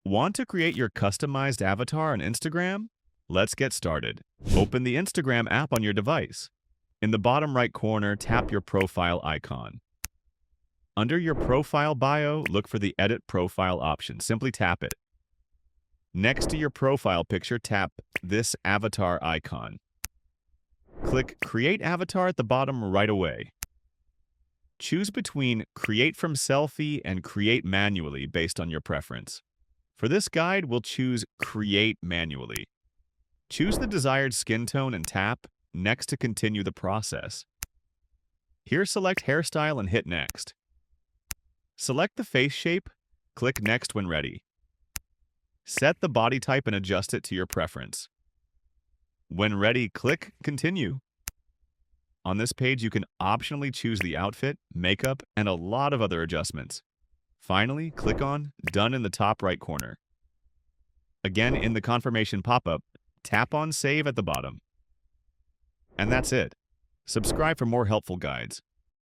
Want to create your customized avatar on Instagram? Let's get started. Open the Instagram app on your device. In the bottom right corner, tap your profile icon. Under your profile bio, look for the Edit Profile option. Simply tap it. Next to your profile picture, tap this avatar icon. Click Create Avatar at the bottom right away. Choose between Create from Selfie and Create Manually based on your preference. For this guide, we'll choose Create Manually. Choose the desired skin tone and tap Next to continue the process. Here, select Hairstyle and hit Next. Select the face shape, click Next when ready. Set the body type and adjust it to your preference. When ready, click Continue. On this page, you can optionally choose the outfit, makeup, and a lot of other adjustments. Finally, click on Done in the top right corner. Again, in the confirmation pop-up, tap on Save at the bottom. And that's it. Subscribe for more helpful guides.